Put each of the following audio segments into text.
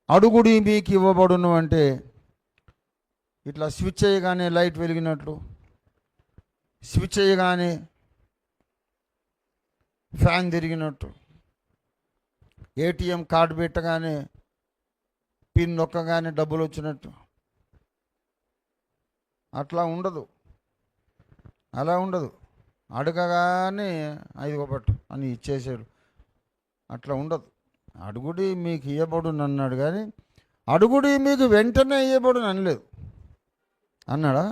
అడుగుడి మీకు ఇవ్వబడును అంటే ఇట్లా స్విచ్ చేయగానే లైట్ వెలిగినట్లు, స్విచ్ చేయగానే ఫ్యాన్ తిరిగినట్టు, ఏటీఎం కార్డు పెట్టగానే పిన్ నొక్కగానే డబ్బులు వచ్చినట్టు అట్లా ఉండదు. అలా ఉండదు. అడగగానే ఐదుగోపట్టు అని ఇచ్చేసాడు, అట్లా ఉండదు. అడుగుడి మీకు ఇవ్వబడును అన్నాడు, కానీ అడుగుడి మీకు వెంటనే ఇవ్వబడును అనలేదు. అన్నాడా?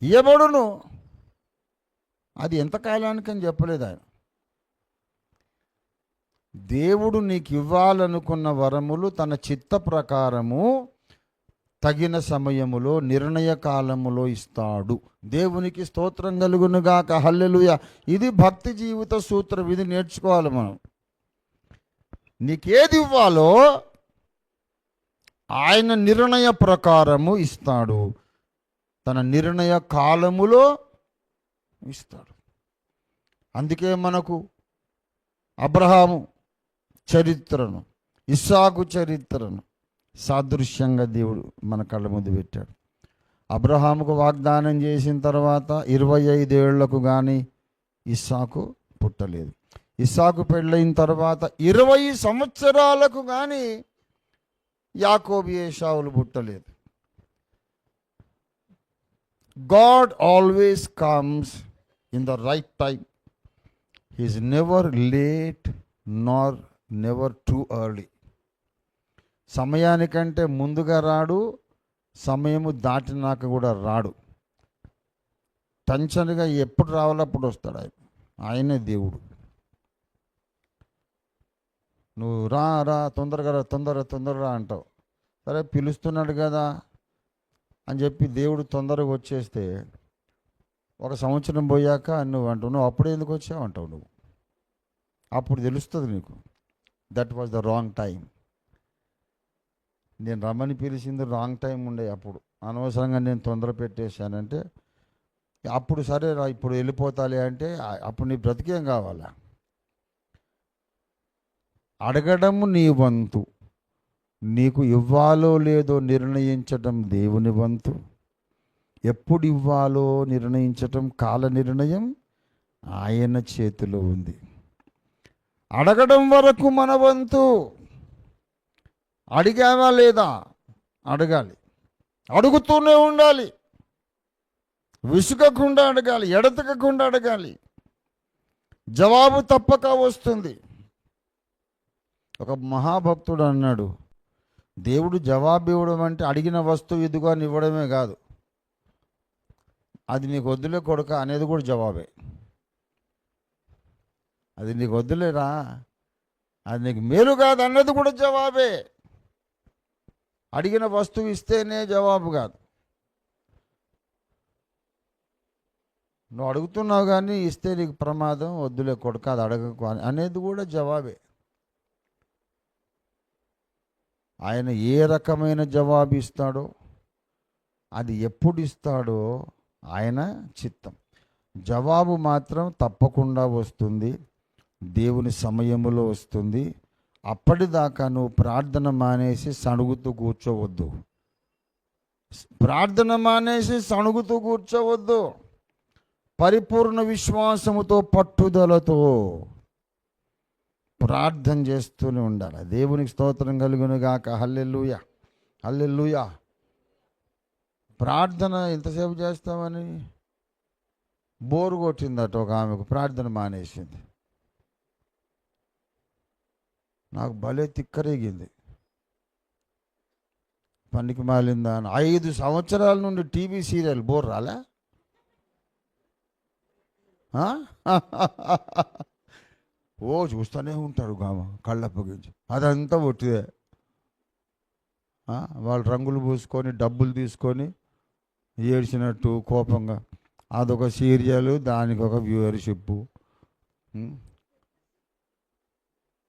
ఇవ్వబడును, అది ఎంతకాలానికని చెప్పలేదు ఆయన. దేవుడు నీకు ఇవ్వాలనుకున్న వరములు తన చిత్త ప్రకారము తగిన సమయములో నిర్ణయ కాలములో ఇస్తాడు. దేవునికి స్తోత్రం కలుగునుగాక. హల్లెలూయా. ఇది భక్తి జీవిత సూత్రం. ఇది నేర్చుకోవాలి మనం. నీకేది ఇవ్వాలో ఆయన నిర్ణయ ప్రకారము ఇస్తాడు, తన నిర్ణయ కాలములో ఇస్తాడు. అందుకే మనకు అబ్రహాము చరిత్రను, ఇస్సాకు చరిత్రను సాదృశ్యంగా దేవుడు మన కళ్ళ ముందు పెట్టాడు. అబ్రహాముకు వాగ్దానం చేసిన తర్వాత 25 ఏళ్లకు కానీ ఇస్సాకు పుట్టలేదు. ఇస్సాకు పెళ్ళైన తర్వాత 20 సంవత్సరాలకు కానీ యాకోబు ఏశావులు పుట్టలేదు. God always comes in the right time. He is never late Nar never too early. సమయానికంటే ముందుగా రాడు, సమయము దాటినాక కూడా రాడు. టెన్షన్గా ఎప్పుడు రావాలో అప్పుడు వస్తాడు ఆయనే దేవుడు. నువ్వు రా రా తొందరగా రా తొందరగా అంటావు. సరే పిలుస్తున్నాడు కదా అని చెప్పి దేవుడు తొందరగా వచ్చేస్తే 1 సంవత్సరం పోయాక నువ్వు అంటావు, నువ్వు అప్పుడు ఎందుకు వచ్చావు అంటావు. నువ్వు అప్పుడు తెలుస్తుంది నీకు, that was the wrong time. నేను రమ్మని పిలిచింది రాంగ్ టైం ఉండే. అప్పుడు అనవసరంగా నేను తొందర పెట్టేశానంటే అప్పుడు సరే రా ఇప్పుడు వెళ్ళిపోతాలే అంటే అప్పుడు నీ బ్రతికేం కావాలా? అడగడము నీ వంతు, నీకు ఇవ్వాలో లేదో నిర్ణయించటం దేవుని వంతు. ఎప్పుడు ఇవ్వాలో నిర్ణయించటం కాల నిర్ణయం ఆయన చేతిలో ఉంది. అడగడం వరకు మన వంతు. అడిగావా లేదా? అడగాలి, అడుగుతూనే ఉండాలి, విసుగకుండా అడగాలి, ఎడతెగకుండా అడగాలి. జవాబు తప్పక వస్తుంది. ఒక మహాభక్తుడు అన్నాడు, దేవుడు జవాబు ఇవ్వడం అంటే అడిగిన వస్తువు ఇదిగో అని ఇవ్వడమే కాదు, అది నీకు వద్దులే కొడుక అనేది కూడా జవాబే. అది నీకు వద్దులేరా, అది నీకు మేలు కాదు అన్నది కూడా జవాబే. అడిగిన వస్తువు ఇస్తేనే జవాబు కాదు. నువ్వు అడుగుతున్నావు కానీ ఇస్తే నీకు ప్రమాదం, వద్దులే కొడుక అది అడగకు అనేది కూడా జవాబే. ఆయన ఏ రకమైన జవాబు ఇస్తాడో, అది ఎప్పుడు ఇస్తాడో ఆయన చిత్తం. జవాబు మాత్రం తప్పకుండా వస్తుంది, దేవుని సమయములో వస్తుంది. అప్పటిదాకా నువ్వు ప్రార్థన మానేసి సణుగుతూ కూర్చోవద్దు. ప్రార్థన మానేసి సణుగుతూ కూర్చోవద్దు. పరిపూర్ణ విశ్వాసముతో పట్టుదలతో ప్రార్థన చేస్తూనే ఉండాలి. దేవునికి స్తోత్రం కలుగునుగాక. హల్లెలూయా, హల్లెలూయా. ప్రార్థన ఎంతసేపు చేస్తామని బోరు కొట్టిందట ఒక ఆమెకు, ప్రార్థన మానేసింది. నాకు భలే తిక్కరేగింది. పనికి మాలిందా అని 5 సంవత్సరాల నుండి టీవీ సీరియల్ బోర్ రాలే? ఓ చూస్తూనే ఉంటాడు కళ్ళప్పగించి, అదంతా ఒట్టిదే. వాళ్ళు రంగులు పూసుకొని డబ్బులు తీసుకొని ఏడ్చినట్టు కోపంగా అదొక సీరియల్, దానికి ఒక వ్యూవర్షిప్.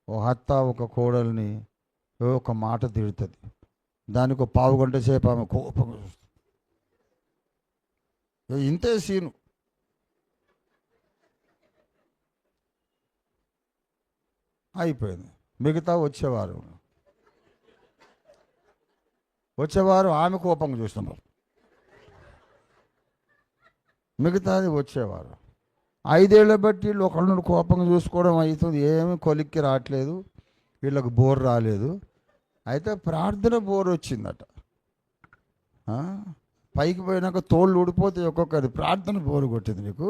ఓ అత్త ఒక కోడల్ని ఒక మాట తిడుతుంది, దానికి ఒక 15 గంట సేపు ఆమె కోపంగా చూస్తుంది. ఇంతే సీను. అయిపోయింది. మిగతా వచ్చేవారు వచ్చేవారు ఆమె కోపంగా చూస్తున్నారు, మిగతాది వచ్చేవారు. 5 ఏళ్ళ బట్టి వీళ్ళు ఒకళ్ళని కోపంగా చూసుకోవడం అవుతుంది, ఏమి కొలిక్కి రావట్లేదు, వీళ్ళకు బోర్ రాలేదు. అయితే ప్రార్థన బోర్ వచ్చిందట. పైకి పోయినాక తోళ్ళు ఊడిపోతే ఒక్కొక్కరి ప్రార్థన బోరు కొట్టింది నీకు.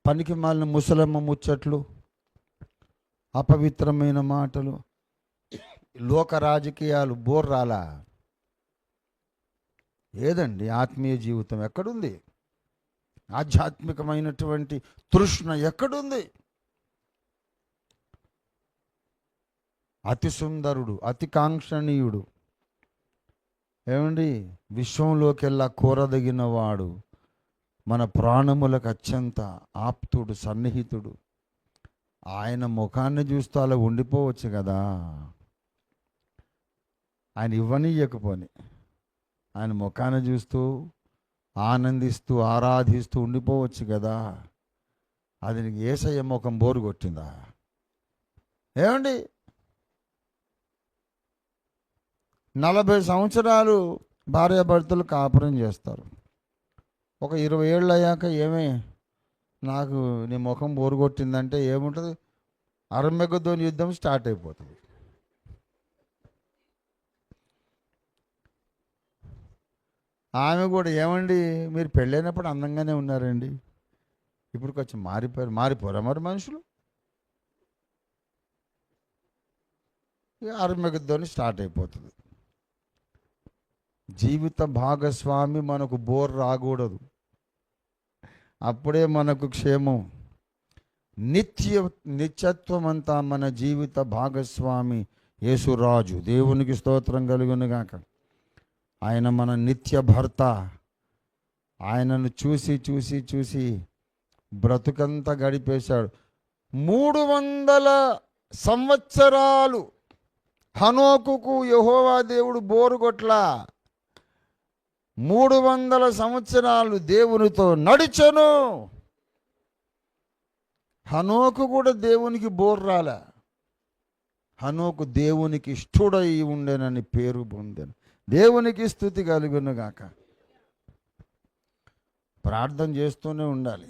పనికి మాలిన ముసలమ్మ ముచ్చట్లు, అపవిత్రమైన మాటలు, లోక రాజకీయాలు బోర్ రాలా? ఏదండి ఆత్మీయ జీవితం ఎక్కడుంది? ఆధ్యాత్మికమైనటువంటి తృష్ణ ఎక్కడుంది? అతి సుందరుడు, అతి కాంక్షణీయుడు, ఏమండి విశ్వంలోకెల్లా కోరదగిన వాడు, మన ప్రాణములకు అత్యంత ఆప్తుడు, సన్నిహితుడు, ఆయన ముఖాన్ని చూస్తూ అలా ఉండిపోవచ్చు కదా. ఆయన ఇవ్వనీయకపోని ఆయన ముఖాన్ని చూస్తూ ఆనందిస్తూ ఆరాధిస్తూ ఉండిపోవచ్చు కదా. అది నీకు యేసయ్య ముఖం బోరు కొట్టిందా? ఏమండి 40 సంవత్సరాలు భార్యాభర్తలు కాపురం చేస్తారు. ఒక 20 ఏళ్ళు అయ్యాక ఏమే నాకు నీ ముఖం బోరు కొట్టిందంటే ఏముంటుంది? అర్మగెద్దోను యుద్ధం స్టార్ట్ అయిపోతుంది. ఆమె కూడా ఏమండి మీరు పెళ్ళైనప్పుడు అందంగానే ఉన్నారండి, ఇప్పుడు కొంచెం మారిపోరా మరి మనుషులు? అర్మగెద్దోను స్టార్ట్ అయిపోతుంది. జీవిత భాగస్వామి మనకు బోర్ రాకూడదు, అప్పుడే మనకు క్షేమం. నిత్యత్వం అంతా మన జీవిత భాగస్వామి యేసురాజు. దేవునికి స్తోత్రం కలుగునుగాక. ఆయన మన నిత్య భర్త. ఆయనను చూసి చూసి చూసి బ్రతుకంతా గడిపేశాడు. 300 సంవత్సరాలు హనోకుకు యెహోవా దేవుడు బోరు కొట్లా. 300 సంవత్సరాలు దేవునితో నడిచెను. హనోకు కూడా దేవునికి బోర్ రాలే. హనోకు దేవునికి ఇష్టుడై ఉండేనని పేరు పొందాను. దేవునికి స్తుతి కలుగునుగాక. ప్రార్థన చేస్తూనే ఉండాలి.